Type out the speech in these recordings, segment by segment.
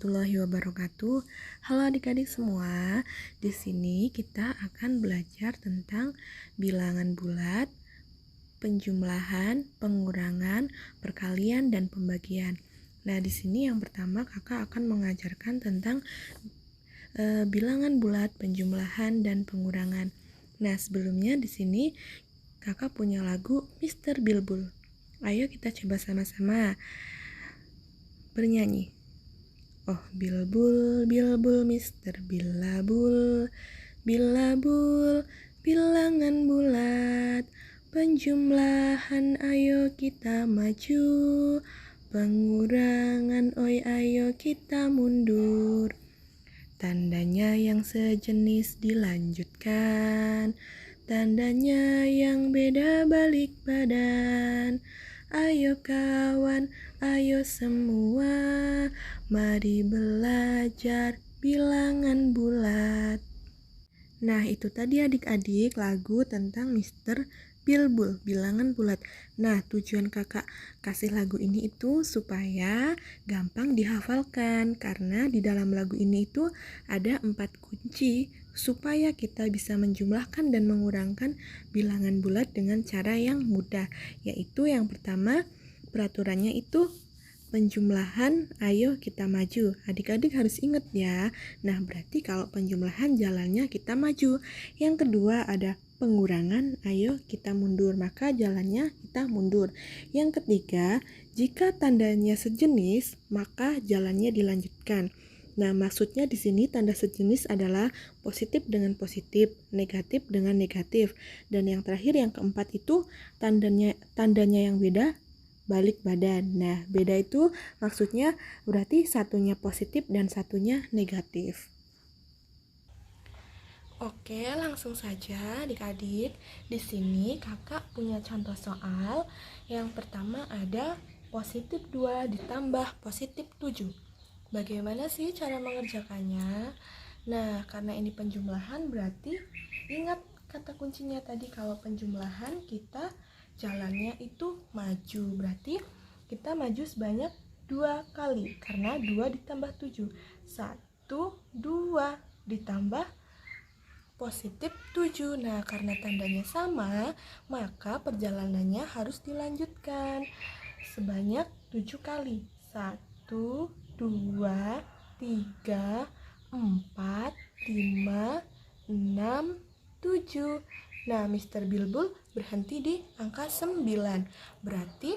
warahmatullahi wabarakatuh. Halo adik-adik semua. Di sini kita akan belajar tentang bilangan bulat, penjumlahan, pengurangan, perkalian, dan pembagian. Nah, di sini yang pertama kakak akan mengajarkan tentang bilangan bulat, penjumlahan, dan pengurangan. Nah, sebelumnya di sini kakak punya lagu Mr. Bilbul. Ayo kita coba sama-sama bernyanyi. Oh Bilbul, Bilbul, Mister Bilabul, Bilabul, bilangan bulat, penjumlahan ayo kita maju, pengurangan oi ayo kita mundur. Tandanya yang sejenis dilanjutkan, tandanya yang beda balik badan. Ayo kawan, ayo semua, mari belajar bilangan bulat. Nah, itu tadi adik-adik lagu tentang Mr. Bilbul, bilangan bulat. Nah, tujuan kakak kasih lagu ini itu supaya gampang dihafalkan, karena di dalam lagu ini itu ada 4 kunci supaya kita bisa menjumlahkan dan mengurangkan bilangan bulat dengan cara yang mudah. Yaitu yang pertama, peraturannya itu penjumlahan, ayo kita maju. Adik-adik harus ingat ya. Nah, berarti kalau penjumlahan jalannya kita maju. Yang kedua ada pengurangan, ayo kita mundur. Maka jalannya kita mundur. Yang ketiga, jika tandanya sejenis, maka jalannya dilanjutkan. Nah, maksudnya di sini tanda sejenis adalah positif dengan positif, negatif dengan negatif. Dan yang terakhir yang keempat itu tandanya yang beda, balik badan. Nah, beda itu maksudnya berarti satunya positif dan satunya negatif. Oke, langsung saja adik-adik. Di sini kakak punya contoh soal. Yang pertama ada positif 2 ditambah positif 7. Bagaimana sih cara mengerjakannya? Nah, karena ini penjumlahan berarti ingat kata kuncinya tadi, kalau penjumlahan kita jalannya itu maju, berarti kita maju sebanyak 2 kali karena 2 ditambah 7. 1, 2 ditambah positif 7. Nah, karena tandanya sama, maka perjalanannya harus dilanjutkan sebanyak 7 kali. 1, 2, 3, 4, 5, 6, 7. Nah, Mr. Bilbul berhenti di angka 9. Berarti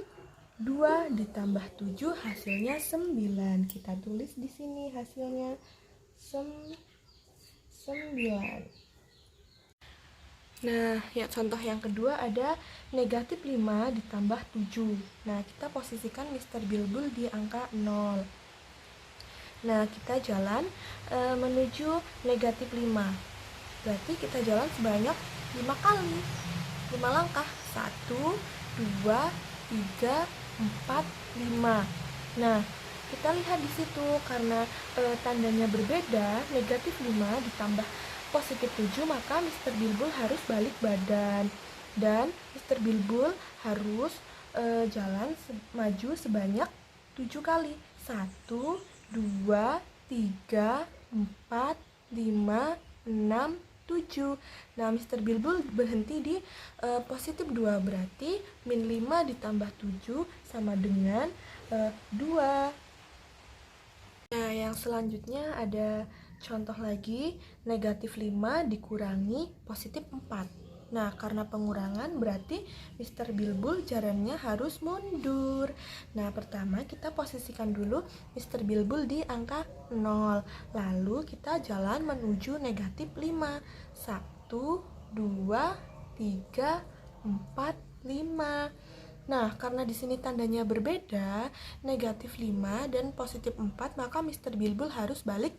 2 ditambah 7 hasilnya 9. Kita tulis di sini hasilnya 9. Nah, ya contoh yang kedua ada negatif 5 ditambah 7. Nah, kita posisikan Mr. Bilbul di angka 0. Nah, kita jalan menuju negatif 5. Berarti kita jalan sebanyak 5 kali, 5 langkah. 1, 2, 3, 4, 5. Nah, kita lihat di situ karena tandanya berbeda, negatif 5 ditambah positif 7, maka Mr. Bilbul harus balik badan. Dan Mr. Bilbul harus jalan maju sebanyak 7 kali. 1, 2, 3, 4, 5, 6, 7. Nah, Mr. Bilbul berhenti di positif 2, berarti min 5 ditambah 7 sama dengan 2. Nah, yang selanjutnya ada contoh lagi, negatif 5 dikurangi positif 4. Nah, karena pengurangan berarti Mr. Bilbul jalannya harus mundur. Nah, pertama kita posisikan dulu Mr. Bilbul di angka 0. Lalu kita jalan menuju negatif 5. 1, 2, 3, 4, 5. Nah, karena di sini tandanya berbeda, negatif 5 dan positif 4, maka Mr. Bilbul harus balik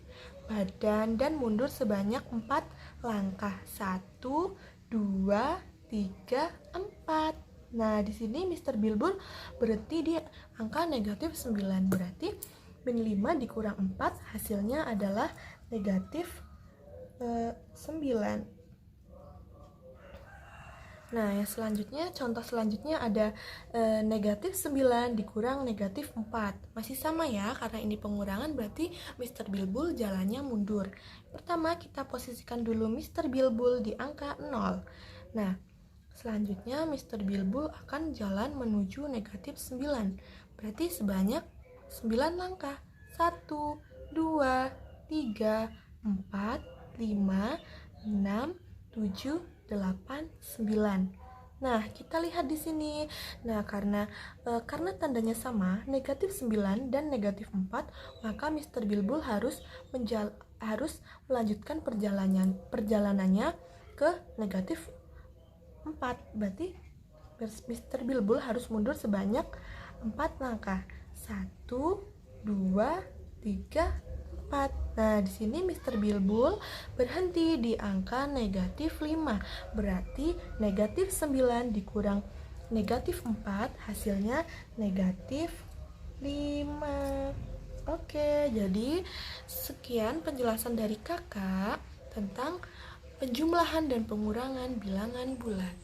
badan dan mundur sebanyak 4 langkah. 1, 2, 3, 4. Nah, di sini Mr. Bilbul berhenti di angka negatif 9. Berarti min 5 dikurang 4 hasilnya adalah negatif 9. Nah, yang selanjutnya, contoh selanjutnya ada negatif 9 dikurang negatif 4. Masih sama ya, karena ini pengurangan berarti Mr. Bilbul jalannya mundur. Pertama, kita posisikan dulu Mr. Bilbul di angka 0. Nah, selanjutnya Mr. Bilbul akan jalan menuju negatif 9. Berarti sebanyak 9 langkah. 1, 2, 3, 4, 5, 6, 7, 8, 9. Nah, kita lihat di sini. Nah, karena tandanya sama, negatif 9 dan negatif 4, maka Mr. Bilbul harus melanjutkan perjalanannya ke negatif 4. Berarti Mr. Bilbul harus mundur sebanyak 4 langkah. 1, 2, 3, 4. Nah, di sini Mr. Bilbul berhenti di angka negatif 5. Berarti negatif 9 dikurang negatif 4 hasilnya negatif 5. Oke, jadi sekian penjelasan dari kakak tentang penjumlahan dan pengurangan bilangan bulat.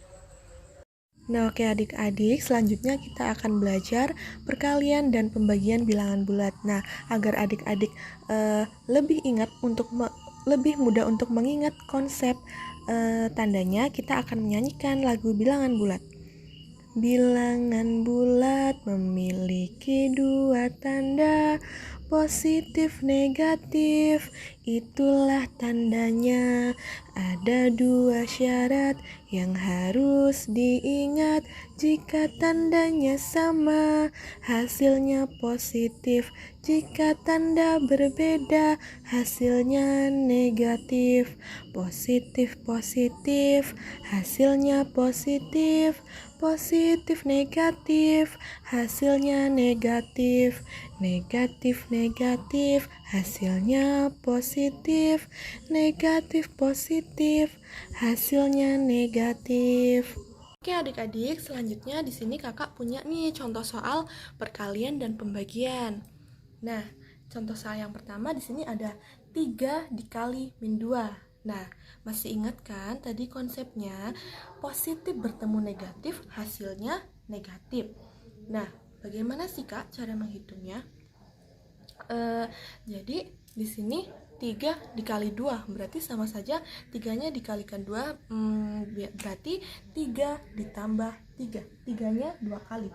Nah, oke adik-adik, selanjutnya kita akan belajar perkalian dan pembagian bilangan bulat. Nah, agar adik-adik lebih mudah untuk mengingat konsep tandanya, kita akan menyanyikan lagu bilangan bulat. Bilangan bulat memiliki dua tanda, positif negatif, itulah tandanya. Ada dua syarat yang harus diingat. Jika tandanya sama, hasilnya positif. Jika tanda berbeda, hasilnya negatif. Positif positif, hasilnya positif. Positif negatif, hasilnya negatif. Negatif negatif, hasilnya positif. Negatif positif, hasilnya negatif. Oke adik-adik, selanjutnya di sini kakak punya nih contoh soal perkalian dan pembagian. Nah, contoh soal yang pertama di sini ada 3 dikali min 2. Nah, masih ingat kan tadi konsepnya positif bertemu negatif hasilnya negatif. Nah, bagaimana sih Kak cara menghitungnya? Jadi di sini 3 dikali 2 berarti sama saja 3-nya dikalikan 2 berarti 3 ditambah 3. 3-nya 2 kali.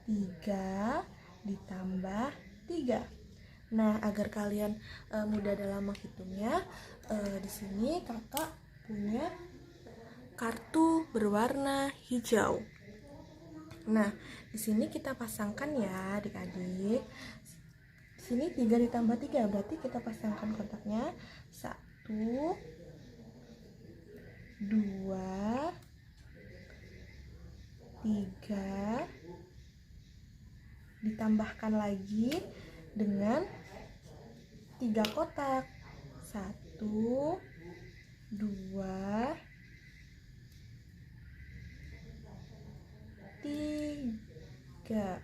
3 ditambah 3. Nah, agar kalian mudah dalam menghitungnya, di sini kakak punya kartu berwarna hijau. Nah, di sini kita pasangkan ya adik-adik. Di sini 3 ditambah 3 berarti kita pasangkan kotaknya 1, 2, 3, ditambahkan lagi dengan 3 kotak. 1, 2, 3.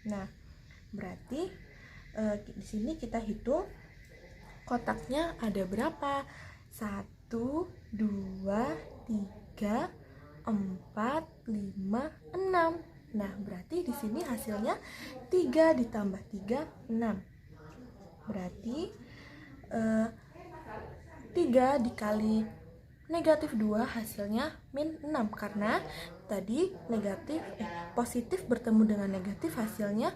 Nah, berarti di sini kita hitung kotaknya ada berapa? 1, 2, 3, 4, 5, 6. Nah, berarti di sini hasilnya 3 ditambah 3, 6. Berarti 3 dikali negatif 2 hasilnya min 6. Karena tadi positif bertemu dengan negatif hasilnya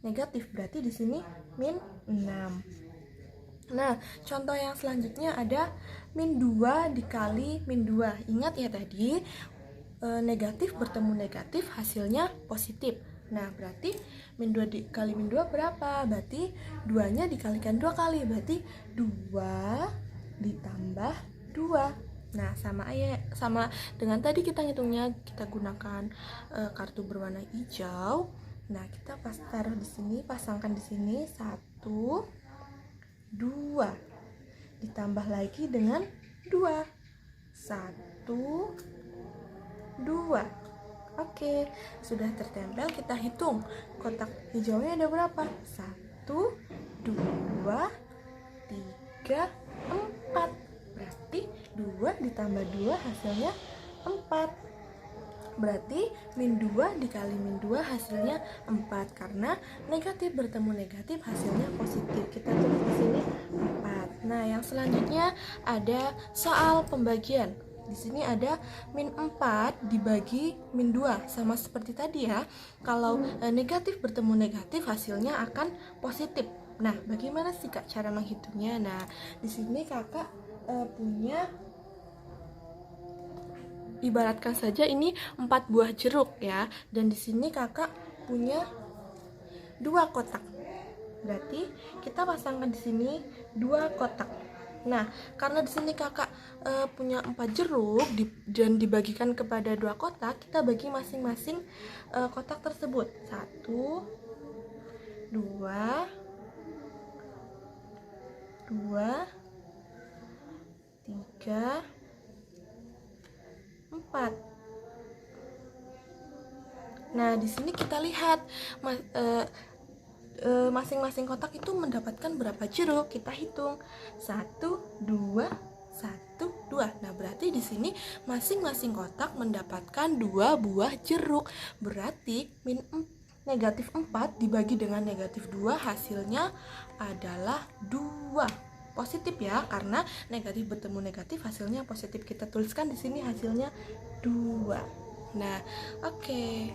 negatif. Berarti di sini min 6. Nah, contoh yang selanjutnya ada min 2 dikali min 2. Ingat ya tadi negatif bertemu negatif hasilnya positif. Nah, berarti min 2 dikali min 2 berapa? Berarti 2-nya dikalikan 2 kali. Berarti 2 ditambah 2. Nah, sama dengan tadi kita ngitungnya, kita gunakan kartu berwarna hijau. Nah, kita taruh di sini, pasangkan di sini 1, 2. Ditambah lagi dengan 2. 1, 2. Oke, sudah tertempel. Kita hitung kotak hijaunya ada berapa? 1, 2, 3, 4. Berarti 2 ditambah 2 hasilnya 4. Berarti min 2 dikali min 2 hasilnya 4, karena negatif bertemu negatif hasilnya positif. Kita tulis di sini 4. Nah, yang selanjutnya ada soal pembagian. Di sini ada min 4 dibagi min 2, sama seperti tadi ya. Kalau negatif bertemu negatif hasilnya akan positif. Nah, bagaimana sih Kak cara menghitungnya? Nah, di sini Kakak punya, ibaratkan saja ini 4 buah jeruk ya, dan di sini Kakak punya 2 kotak. Berarti kita pasangkan di sini 2 kotak. Nah, karena di sini Kakak punya 4 jeruk dan dibagikan kepada 2 kotak, kita bagi masing-masing kotak tersebut. 1 2 2 3 4. Nah, di sini kita lihat masing-masing kotak itu mendapatkan berapa jeruk. Kita hitung 1 2 1 2. Nah, berarti di sini masing-masing kotak mendapatkan 2 buah jeruk. Berarti negatif 4 dibagi dengan negatif 2 hasilnya adalah 2. Positif ya, karena negatif bertemu negatif hasilnya positif. Kita tuliskan di sini hasilnya 2. Nah, oke.